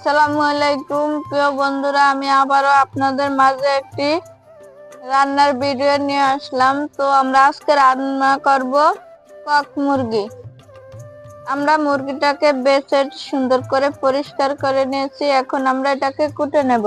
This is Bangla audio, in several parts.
আসসালামু আলাইকুম প্রিয় বন্ধুরা, আমি আবারও আপনাদের মাঝে একটি রান্নার ভিডিও নিয়ে আসলাম। তো আমরা আজকে রান্না করব কক মুরগি। আমরা মুরগিটাকে বেছে সুন্দর করে পরিষ্কার করে নিয়েছি। এখন আমরা এটাকে কুটে নেব।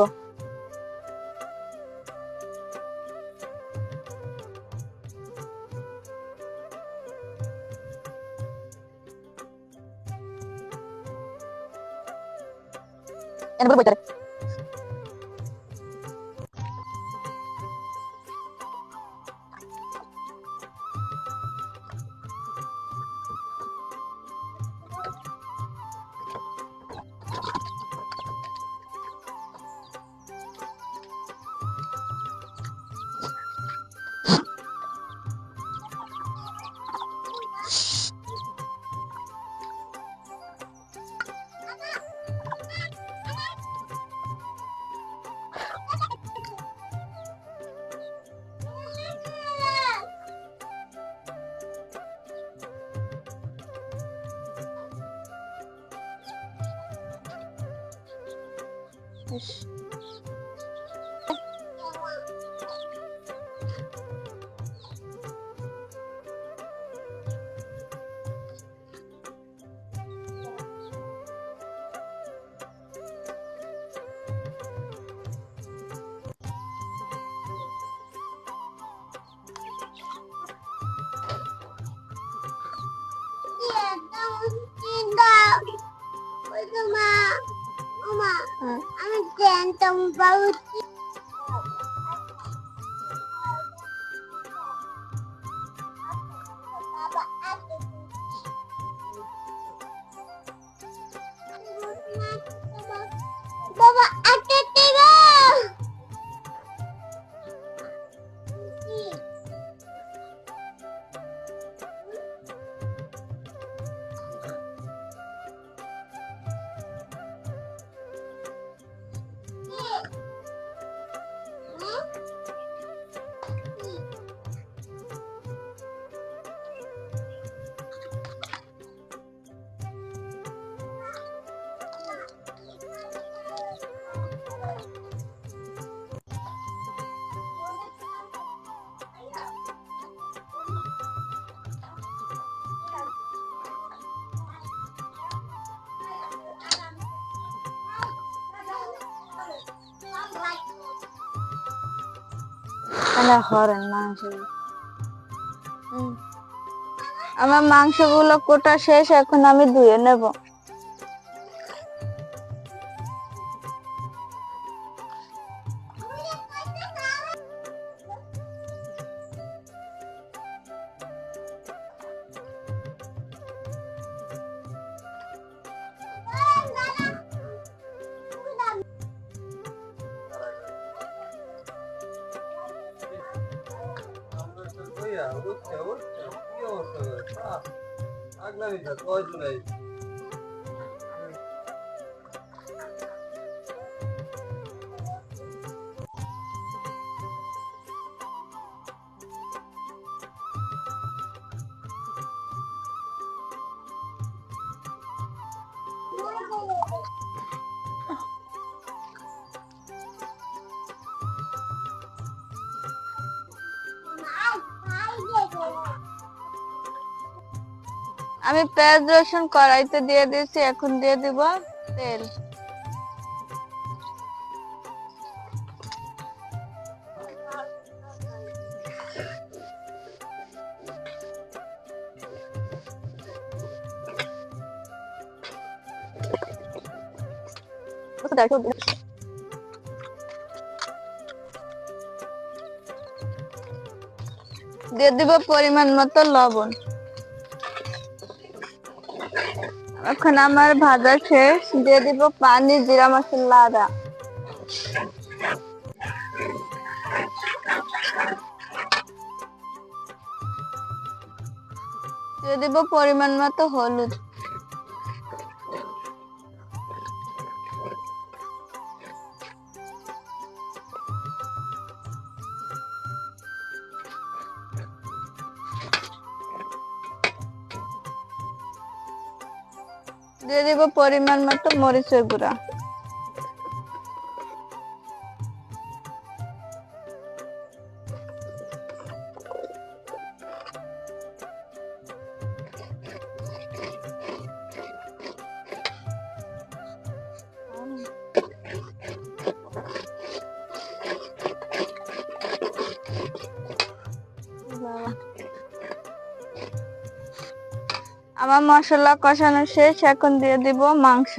আমি জানতাম বাবু বাবা আটে টিগা আমার মাংসগুলো কোটা শেষ, এখন আমি ধুয়ে নেব। আমি পেঁয়াজ রসুন কড়াইতে দিয়ে দিয়েছি, এখন দিয়ে দিব তেল। দিয়ে দিব পরিমাণ মতো লবণ। এখন আমার ভাজা শেষ, দিয়ে দিব পানি, জিরা মশলা, আদা। দিয়ে দিব পরিমাণ মতো হলুদ। দিয়ে দিব পরিমাণ মতো মরিচের গুঁড়া। আমার মশলা কষানো শেষ, এখন দিয়ে দিব মাংস।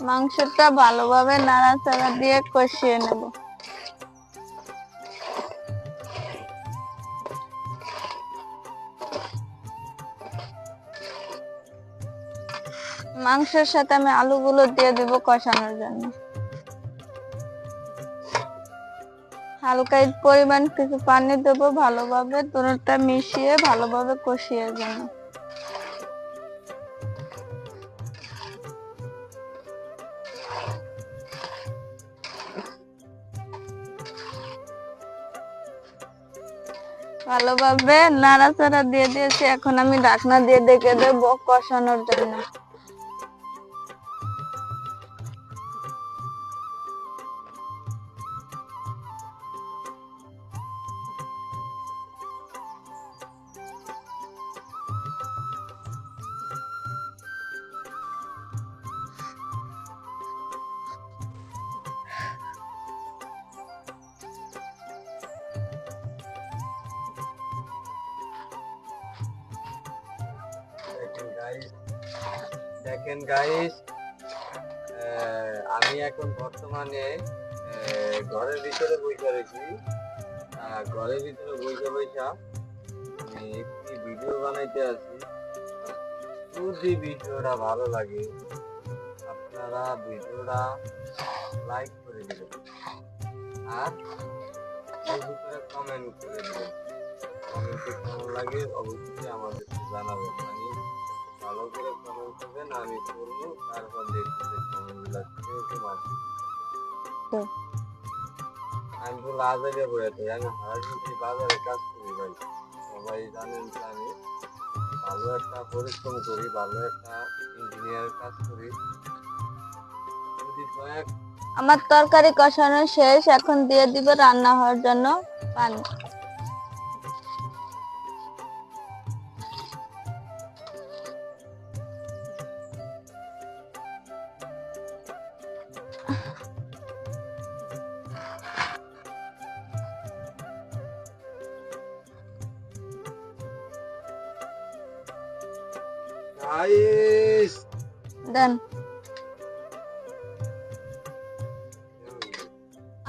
মাংসটা ভালোভাবে নাড়াচাড়া দিয়ে কষিয়ে নেব। মাংসের সাথে আমি আলুগুলো দিয়ে দিব কষানোর জন্য। হালকা পরিমাণ কিছু পানি দেবো, ভালোভাবে দুটোটা মিশিয়ে ভালোভাবে কষিয়ে জন্য। ভালোভাবে নাড়াচাড়া দিয়ে দিয়েছি, এখন আমি ঢাকনা দিয়ে ঢেকে দেবো কষানোর জন্য। দেখেন গাইস, আমি এখন বর্তমানে ঘরের ভিতরে বসে রয়েছি। ঘরের ভিতরে বসে আমি একটি ভিডিও বানাইতে আছি। যদি ভিডিওটা ভালো লাগে আপনারা ভিডিওটা লাইক করে দিবেন আর এর ভিতরে কমেন্ট করে দিবেন। কমেন্টে কেমন লাগে অবশ্যই আমাদের জানাবেন। মানে ভালো করে কমেন্ট করবেন, আমি করবো, তারপর দেখতে কমেন্টগুলো কিরকম আছে। আমি তো বাজারে বইতে, আমি হারাজুটি বাজারে কাজ করি ভাই। সবাই জানেন যে আমি ভালো একটা পরিশ্রম করি, ভালো একটা ইঞ্জিনিয়ারের কাজ করি। যদি কয়েক আমার তরকারি কষানো শেষ, এখন দিয়ে দিব রান্না হওয়ার জন্য পানি। গাইস দেন,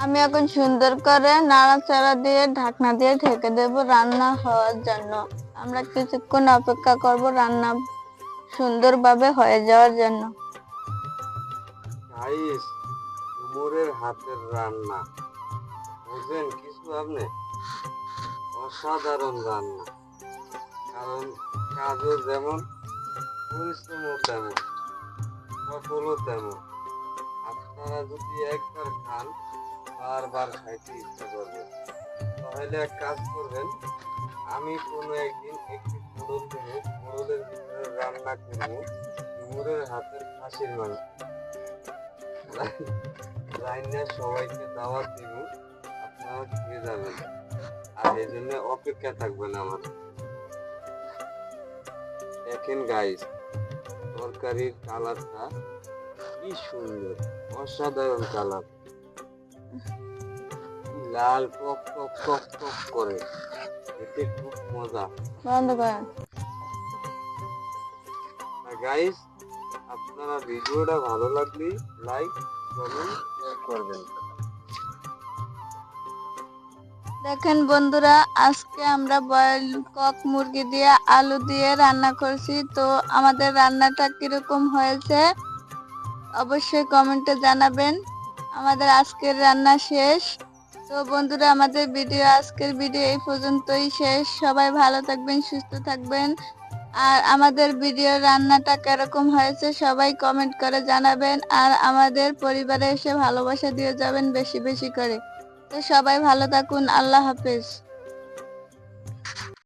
আমি এখন সুন্দর করে নাড়াচাড়া দিয়ে ঢাকনা দিয়ে ঢেকে দেব রান্না হওয়ার জন্য। আমরা কিছুক্ষণ অপেক্ষা করব রান্না সুন্দরভাবে হয়ে যাওয়ার জন্য। গাইস, উমরের হাতের রান্না বুঝেন কিছু আপনি? অসাধারণ রান্না। কারণ কাজও যেমন, পরিশ্রমও তেমন, সফলও তেমন। আপনারা যদি একবার খান বারবার খাইতে ইচ্ছা করবে। তাহলে এক কাজ করবেন, আমি কোনো একদিন একটি মোড়ল দেবো, মোড়লের ভিতরে রান্না করবো উমরের হাতের খাসির মাংস। রান্না সবাইকে দাওয়াত দিব, আপনারা খেয়ে যাবেন। আর এই জন্য অপেক্ষা থাকবেন আমার। দেখেন গাইস, তরকারির কালারটা কি সুন্দর, অসাধারণ কালার, লাল টক টক টক টক করে, এতে খুব মজা। বন্ধ করেন। গাইস, আপনারা ভিডিওটা ভালো লাগলে লাইক কমেন্ট শেয়ার করবেন। দেখেন বন্ধুরা, আজকে আমরা বয়েল কক মুরগি দিয়ে আলু দিয়ে রান্না করছি। তো আমাদের রান্নাটা কিরকম হয়েছে অবশ্যই কমেন্টে জানাবেন। আমাদের আজকের রান্না শেষ। তো বন্ধুরা, আমাদের আজকের ভিডিও এই পর্যন্তই শেষ। সবাই ভালো থাকবেন, সুস্থ থাকবেন। আর আমাদের ভিডিও রান্নাটা কিরকম হয়েছে সবাই কমেন্ট করে জানাবেন। আর আমাদের পরিবারে এসে ভালোবাসা দিয়ে যাবেন বেশি বেশি করে। তো সবাই ভালো থাকুন। আল্লাহ হাফেজ।